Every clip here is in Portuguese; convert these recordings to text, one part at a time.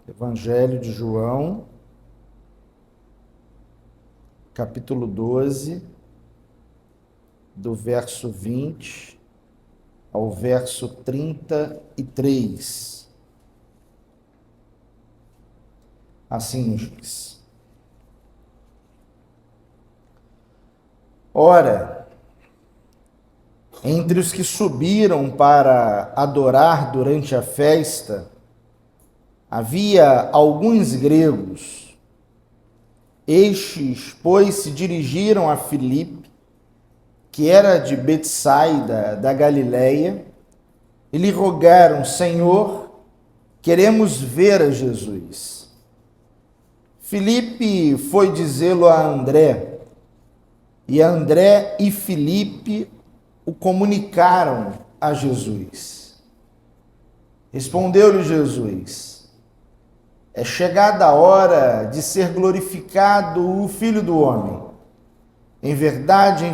Evangelho de João, capítulo 12, do verso 20 ao verso 33. Assim nos diz: Ora, entre os que subiram para adorar durante a festa, havia alguns gregos. Estes, pois, se dirigiram a Filipe, que era de Betsaida da Galileia, e lhe rogaram: Senhor, queremos ver a Jesus. Filipe foi dizê-lo a André, e André e Filipe o comunicaram a Jesus. Respondeu-lhe Jesus: É chegada a hora de ser glorificado o Filho do Homem. Em verdade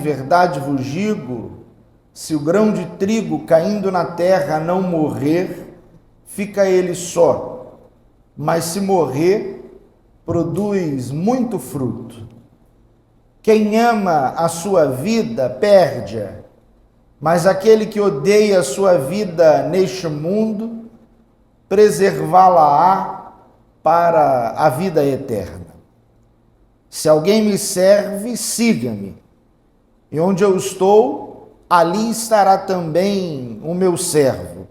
vos digo, se o grão de trigo caindo na terra não morrer, fica ele só, mas se morrer, produz muito fruto. Quem ama a sua vida, perde-a, mas aquele que odeia a sua vida neste mundo, preservá-la-á para a vida eterna. Se alguém me serve, siga-me, e onde eu estou, ali estará também o meu servo.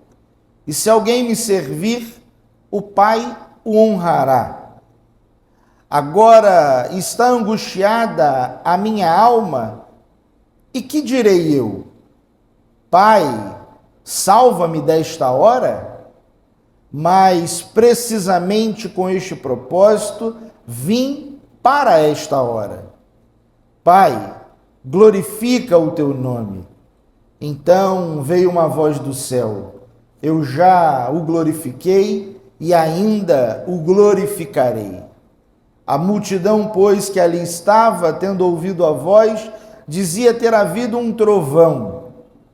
E se alguém me servir, o Pai o honrará. Agora está angustiada a minha alma, e que direi eu? Pai, salva-me desta hora? Mas precisamente com este propósito vim para esta hora. Pai, glorifica o teu nome. Então veio uma voz do céu: Eu já o glorifiquei e ainda o glorificarei. A multidão, pois, que ali estava, tendo ouvido a voz, dizia ter havido um trovão.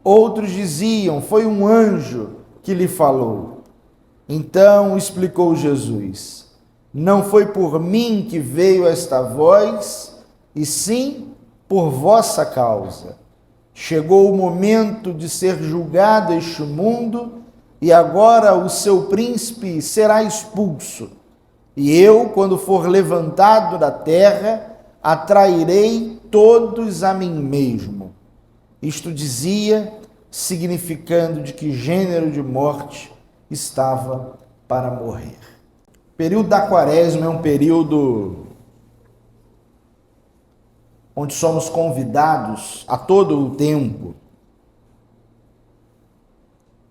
Outros diziam: Foi um anjo que lhe falou. Então explicou Jesus: Não foi por mim que veio esta voz, e sim por vossa causa. Chegou o momento de ser julgado este mundo, e agora o seu príncipe será expulso. E eu, quando for levantado da terra, atrairei todos a mim mesmo. Isto dizia, significando de que gênero de morte estava para morrer. O período da Quaresma é um período onde somos convidados a todo o tempo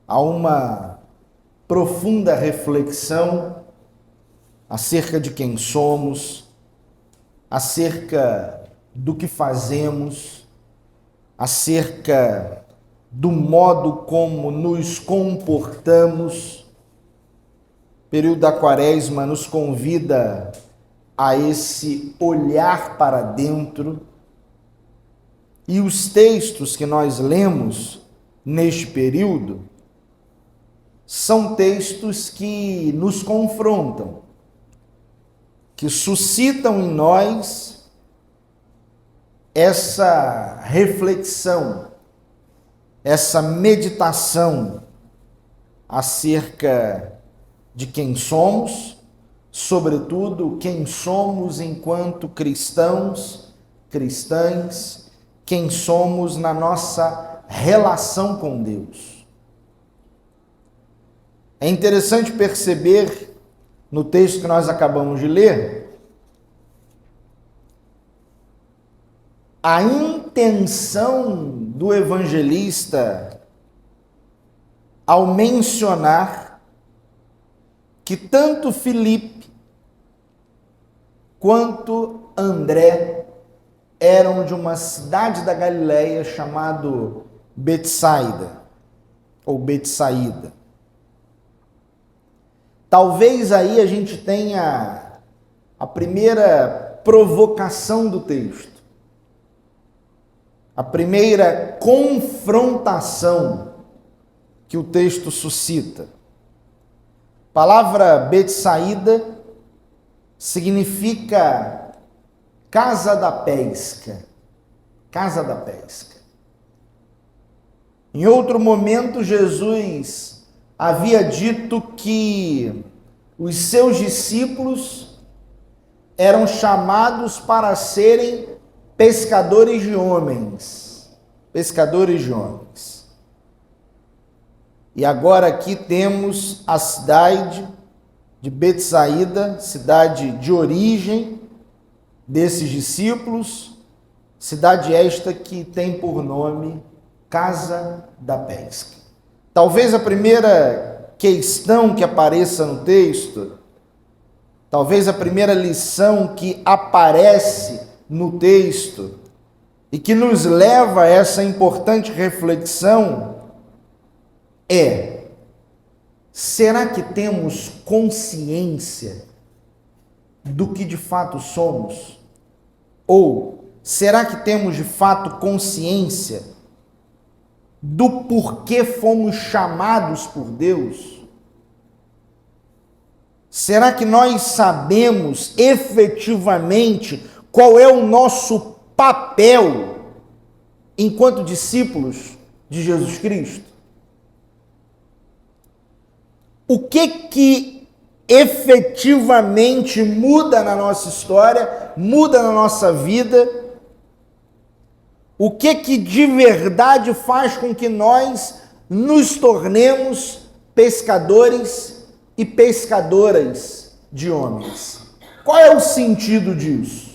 a uma profunda reflexão acerca de quem somos, acerca do que fazemos, acerca do modo como nos comportamos. O período da Quaresma nos convida a esse olhar para dentro, e os textos que nós lemos neste período são textos que nos confrontam, que suscitam em nós essa reflexão, essa meditação acerca de quem somos, sobretudo quem somos enquanto cristãos, cristãs, quem somos na nossa relação com Deus. É interessante perceber no texto que nós acabamos de ler a intenção do evangelista ao mencionar que tanto Filipe quanto André eram de uma cidade da Galileia chamado Betsaida ou Betsaída. Talvez aí a gente tenha a primeira provocação do texto, a primeira confrontação que o texto suscita. A palavra Betsaída significa casa da pesca. Casa da pesca. Em outro momento, Jesus havia dito que os seus discípulos eram chamados para serem pescadores de homens. Pescadores de homens. E agora aqui temos a cidade de Betsaída, cidade de origem desses discípulos, cidade esta que tem por nome Casa da Pesca. Talvez a primeira questão que apareça no texto, talvez a primeira lição que aparece no texto e que nos leva a essa importante reflexão é: será que temos consciência do que de fato somos? Ou será que temos de fato consciência do porquê fomos chamados por Deus? Será que nós sabemos efetivamente qual é o nosso papel enquanto discípulos de Jesus Cristo? O que efetivamente muda na nossa história, muda na nossa vida? O que de verdade faz com que nós nos tornemos pescadores e pescadoras de homens? Qual é o sentido disso?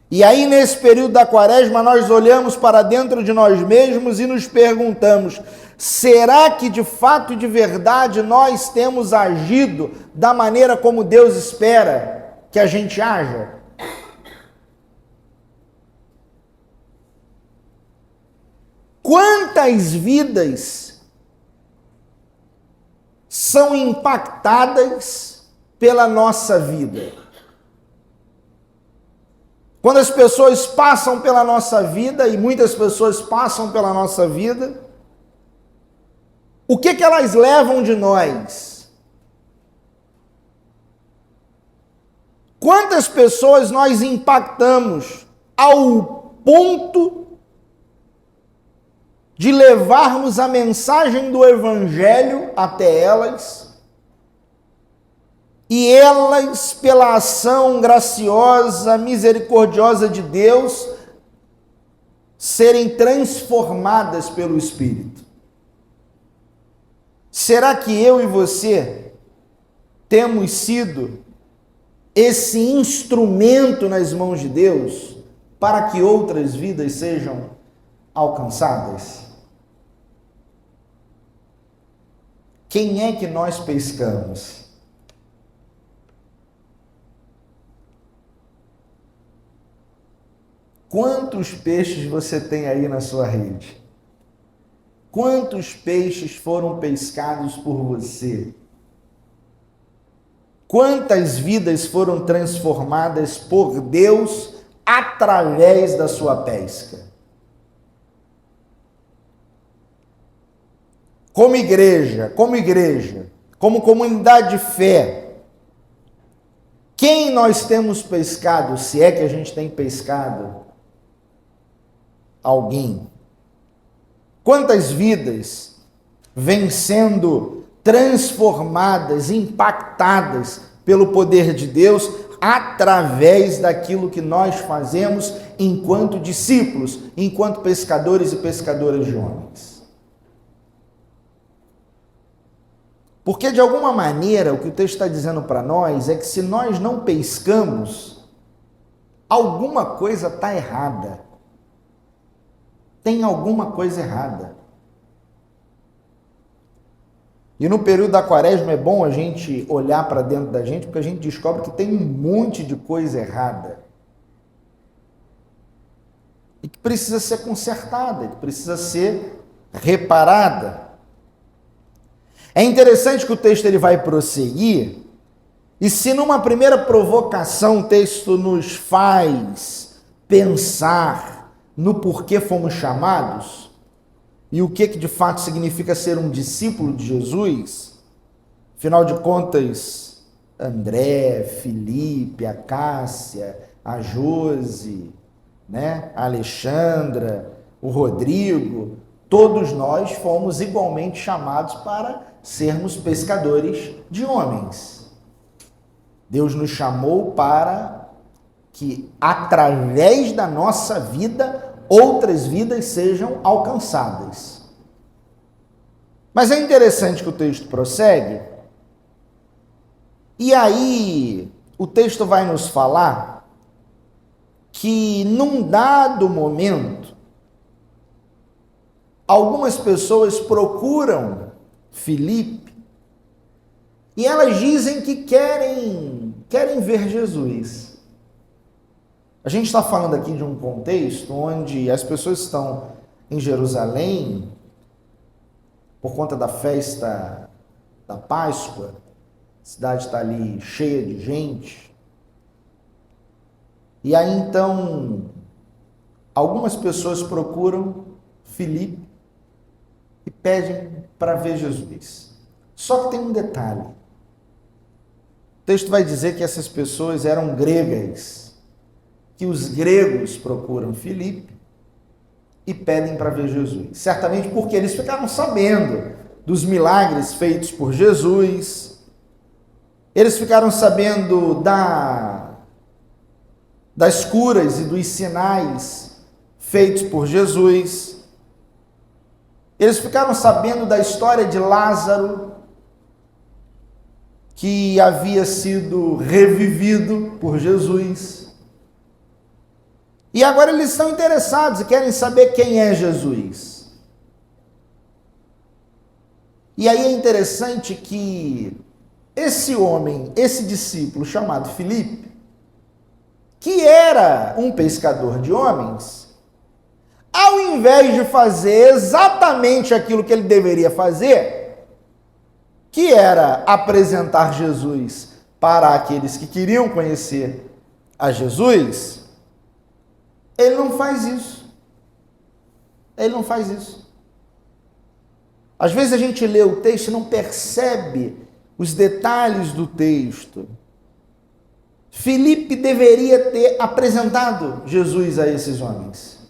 E aí, nesse período da quaresma, nós olhamos para dentro de nós mesmos e nos perguntamos: será que de fato e de verdade nós temos agido da maneira como Deus espera que a gente haja? Quantas vidas são impactadas pela nossa vida? Quando as pessoas passam pela nossa vida, e muitas pessoas passam pela nossa vida, o que elas levam de nós? Quantas pessoas nós impactamos ao ponto de levarmos a mensagem do Evangelho até elas, e elas, pela ação graciosa, misericordiosa de Deus, serem transformadas pelo Espírito? Será que eu e você temos sido esse instrumento nas mãos de Deus para que outras vidas sejam alcançadas? Quem é que nós pescamos? Quantos peixes você tem aí na sua rede? Quantos peixes foram pescados por você? Quantas vidas foram transformadas por Deus através da sua pesca? Como igreja, como comunidade de fé, quem nós temos pescado, se é que a gente tem pescado alguém? Quantas vidas vêm sendo transformadas, impactadas pelo poder de Deus através daquilo que nós fazemos enquanto discípulos, enquanto pescadores e pescadoras de homens? Porque, de alguma maneira, o que o texto está dizendo para nós é que se nós não pescamos, alguma coisa está errada. Tem alguma coisa errada. E no período da quaresma é bom a gente olhar para dentro da gente, porque a gente descobre que tem um monte de coisa errada. E que precisa ser consertada, que precisa ser reparada. É interessante que o texto ele vai prosseguir, e se numa primeira provocação o texto nos faz pensar no porquê fomos chamados, e o que de fato significa ser um discípulo de Jesus, afinal de contas, André, Felipe, a Cássia, a Josi, né, a Alexandra, o Rodrigo, todos nós fomos igualmente chamados para sermos pescadores de homens. Deus nos chamou para que, através da nossa vida, outras vidas sejam alcançadas. Mas é interessante que o texto prossegue, e aí o texto vai nos falar que, num dado momento, algumas pessoas procuram Filipe e elas dizem que querem ver Jesus. A gente está falando aqui de um contexto onde as pessoas estão em Jerusalém por conta da festa da Páscoa, a cidade está ali cheia de gente. E aí então, algumas pessoas procuram Filipe e pedem para ver Jesus. Só que tem um detalhe. O texto vai dizer que essas pessoas eram gregas, que os gregos procuram Filipe e pedem para ver Jesus. Certamente porque eles ficaram sabendo dos milagres feitos por Jesus, eles ficaram sabendo das curas e dos sinais feitos por Jesus, eles ficaram sabendo da história de Lázaro, que havia sido revivido por Jesus. E agora eles estão interessados e querem saber quem é Jesus. E aí é interessante que esse homem, esse discípulo chamado Filipe, que era um pescador de homens, ao invés de fazer exatamente aquilo que ele deveria fazer, que era apresentar Jesus para aqueles que queriam conhecer a Jesus, ele não faz isso. Ele não faz isso. Às vezes a gente lê o texto e não percebe os detalhes do texto. Filipe deveria ter apresentado Jesus a esses homens.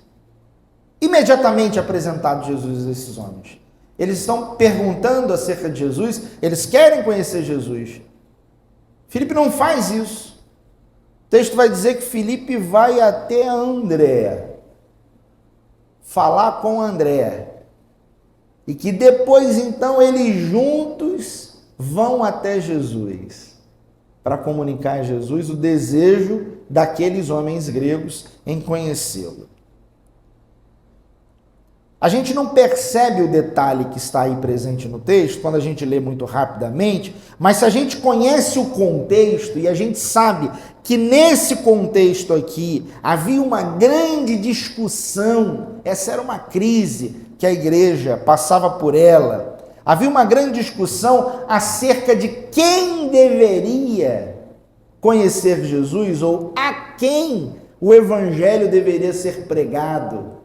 Imediatamente apresentado Jesus a esses homens. Eles estão perguntando acerca de Jesus, eles querem conhecer Jesus. Filipe não faz isso. O texto vai dizer que Filipe vai até André, falar com André, e que depois então eles juntos vão até Jesus, para comunicar a Jesus o desejo daqueles homens gregos em conhecê-lo. A gente não percebe o detalhe que está aí presente no texto, quando a gente lê muito rapidamente, mas se a gente conhece o contexto e a gente sabe que nesse contexto aqui havia uma grande discussão, essa era uma crise que a igreja passava por ela, havia uma grande discussão acerca de quem deveria conhecer Jesus ou a quem o evangelho deveria ser pregado.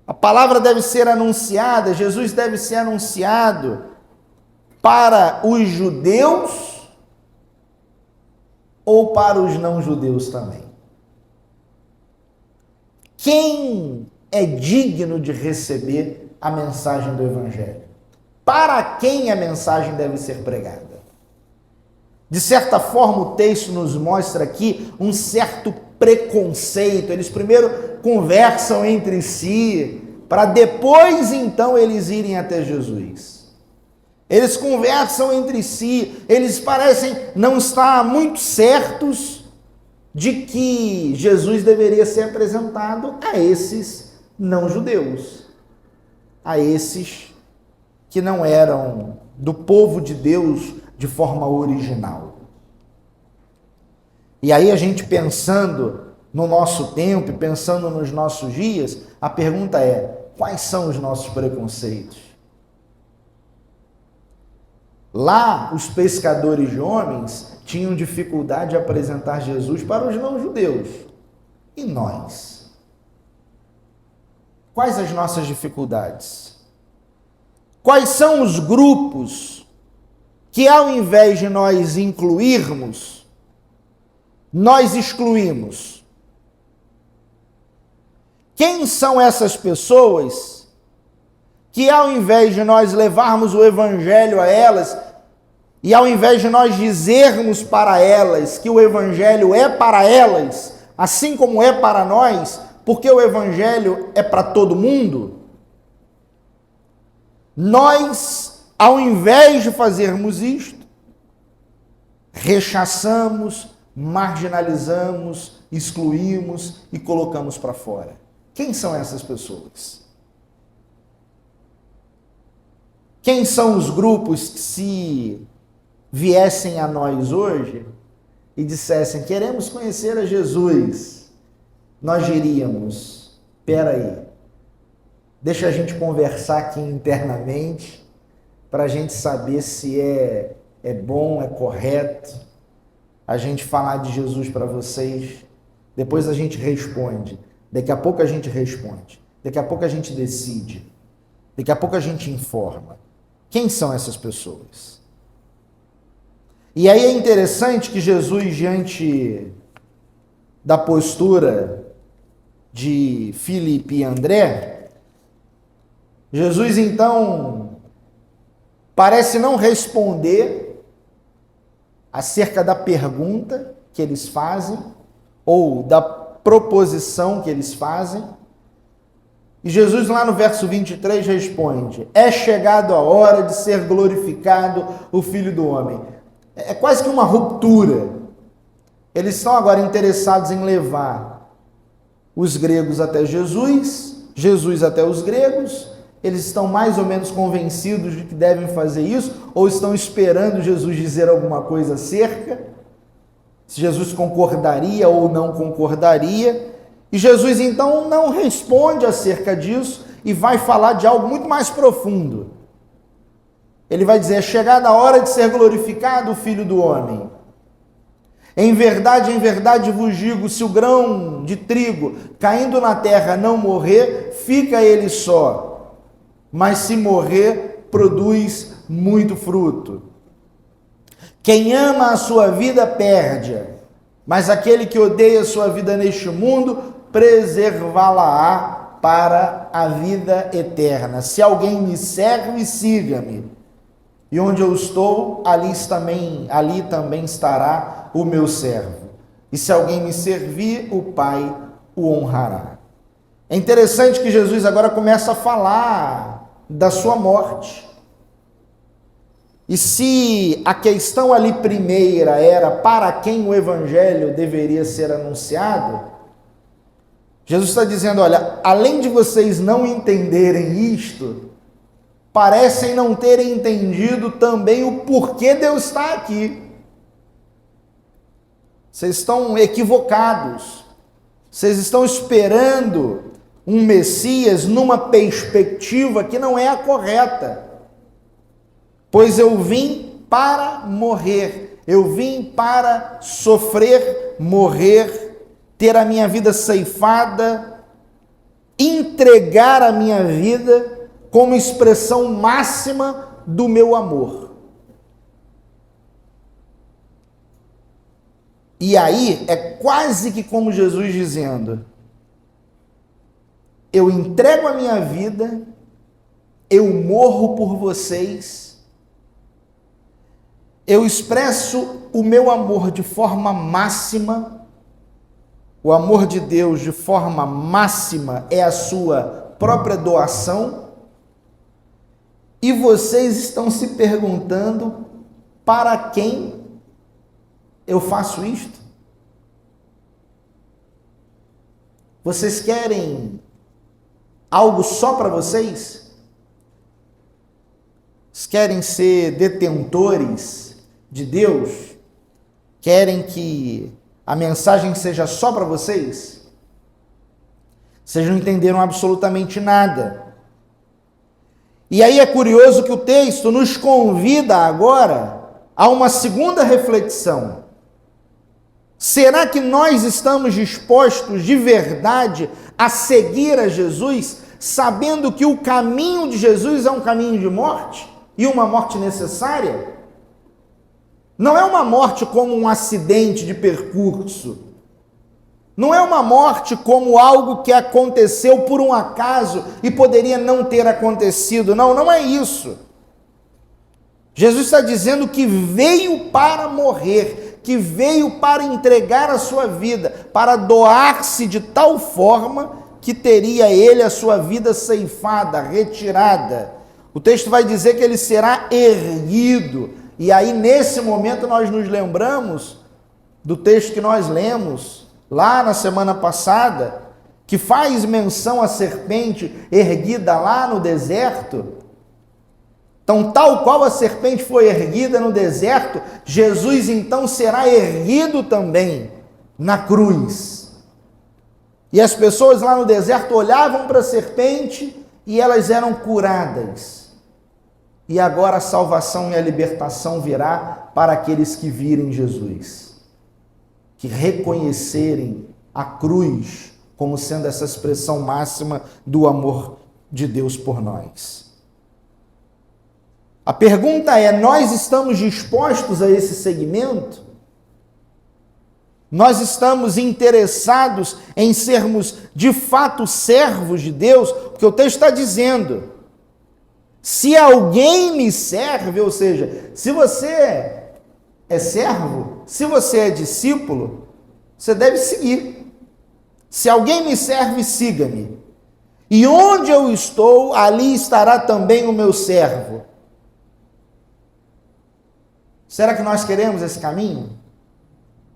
A palavra deve ser anunciada, Jesus deve ser anunciado para os judeus ou para os não-judeus também. Quem é digno de receber a mensagem do Evangelho? Para quem a mensagem deve ser pregada? De certa forma, o texto nos mostra aqui um certo preconceito. Eles primeiro conversam entre si, para depois então eles irem até Jesus. Eles conversam entre si, eles parecem não estar muito certos de que Jesus deveria ser apresentado a esses não-judeus, a esses que não eram do povo de Deus de forma original. E aí a gente pensando no nosso tempo, pensando nos nossos dias, a pergunta é: quais são os nossos preconceitos? Lá, os pescadores de homens tinham dificuldade de apresentar Jesus para os não-judeus. E nós? Quais as nossas dificuldades? Quais são os grupos que, ao invés de nós incluirmos, nós excluímos? Quem são essas pessoas que, ao invés de nós levarmos o evangelho a elas, e ao invés de nós dizermos para elas que o evangelho é para elas, assim como é para nós, porque o evangelho é para todo mundo, nós, ao invés de fazermos isto, rechaçamos, marginalizamos, excluímos e colocamos para fora. Quem são essas pessoas? Quem são os grupos que, se viessem a nós hoje e dissessem, queremos conhecer a Jesus, nós diríamos, espera aí, deixa a gente conversar aqui internamente, para a gente saber se é bom, é correto, a gente falar de Jesus para vocês, depois a gente responde, daqui a pouco a gente responde, daqui a pouco a gente decide, daqui a pouco a gente informa. Quem são essas pessoas? E aí é interessante que Jesus, diante da postura de Filipe e André, Jesus então parece não responder acerca da pergunta que eles fazem, ou da proposição que eles fazem. E Jesus lá no verso 23 responde, é chegado a hora de ser glorificado o Filho do Homem. É quase que uma ruptura. Eles estão agora interessados em levar os gregos até Jesus, Jesus até os gregos. Eles estão mais ou menos convencidos de que devem fazer isso, ou estão esperando Jesus dizer alguma coisa acerca, se Jesus concordaria ou não concordaria. E Jesus então não responde acerca disso e vai falar de algo muito mais profundo. Ele vai dizer, é chegada a hora de ser glorificado o Filho do Homem. Em verdade vos digo, se o grão de trigo caindo na terra não morrer, fica ele só. Mas se morrer, produz muito fruto. Quem ama a sua vida, perde-a. Mas aquele que odeia a sua vida neste mundo, preservá-la-á para a vida eterna. Se alguém me serve, siga-me. E onde eu estou, ali também estará o meu servo. E se alguém me servir, o Pai o honrará. É interessante que Jesus agora começa a falar da sua morte. E se a questão ali primeira era para quem o evangelho deveria ser anunciado, Jesus está dizendo, olha, além de vocês não entenderem isto, parecem não terem entendido também o porquê Deus está aqui. Vocês estão equivocados. Vocês estão esperando um Messias numa perspectiva que não é a correta. Pois eu vim para morrer. Eu vim para sofrer, morrer, ter a minha vida ceifada, entregar a minha vida como expressão máxima do meu amor. E aí é quase que como Jesus dizendo, eu entrego a minha vida, eu morro por vocês, eu expresso o meu amor de forma máxima, o amor de Deus de forma máxima é a sua própria doação, e vocês estão se perguntando para quem eu faço isto? Vocês querem algo só para vocês? Vocês querem ser detentores de Deus? Querem que a mensagem seja só para vocês? Vocês não entenderam absolutamente nada. E aí é curioso que o texto nos convida agora a uma segunda reflexão. Será que nós estamos dispostos de verdade a seguir a Jesus, sabendo que o caminho de Jesus é um caminho de morte e uma morte necessária? Não é uma morte como um acidente de percurso. Não é uma morte como algo que aconteceu por um acaso e poderia não ter acontecido. Não, não é isso. Jesus está dizendo que veio para morrer, que veio para entregar a sua vida, para doar-se de tal forma que teria ele a sua vida ceifada, retirada. O texto vai dizer que ele será erguido. E aí, nesse momento, nós nos lembramos do texto que nós lemos lá na semana passada, que faz menção à serpente erguida lá no deserto. Então, tal qual a serpente foi erguida no deserto, Jesus então será erguido também na cruz. E as pessoas lá no deserto olhavam para a serpente e elas eram curadas. E agora a salvação e a libertação virá para aqueles que virem Jesus, que reconhecerem a cruz como sendo essa expressão máxima do amor de Deus por nós. A pergunta é: nós estamos dispostos a esse segmento? Nós estamos interessados em sermos de fato servos de Deus? Porque o texto está dizendo: se alguém me serve, ou seja, se você é servo, se você é discípulo, você deve seguir. Se alguém me serve, siga-me. E onde eu estou, ali estará também o meu servo. Será que nós queremos esse caminho?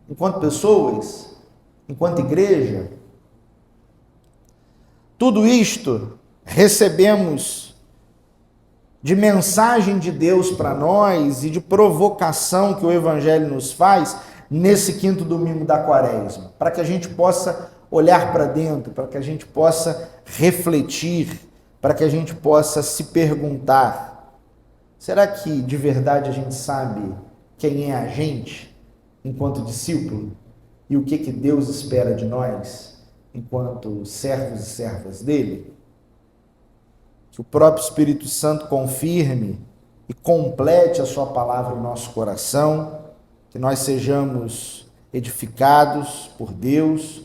Enquanto pessoas, enquanto igreja? Tudo isto recebemos de mensagem de Deus para nós e de provocação que o Evangelho nos faz nesse quinto domingo da Quaresma, para que a gente possa olhar para dentro, para que a gente possa refletir, para que a gente possa se perguntar: será que de verdade a gente sabe quem é a gente enquanto discípulo e o que Deus espera de nós enquanto servos e servas dele? Que o próprio Espírito Santo confirme e complete a sua palavra em nosso coração, que nós sejamos edificados por Deus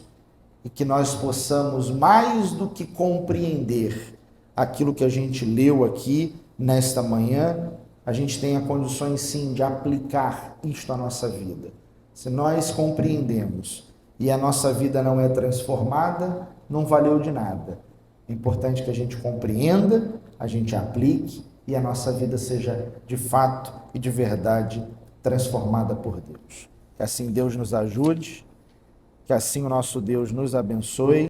e que nós possamos, mais do que compreender aquilo que a gente leu aqui nesta manhã, a gente tenha condições sim de aplicar isto à nossa vida. Se nós compreendemos e a nossa vida não é transformada, não valeu de nada. É importante que a gente compreenda, a gente aplique e a nossa vida seja de fato e de verdade transformada por Deus. Que assim Deus nos ajude, que assim o nosso Deus nos abençoe.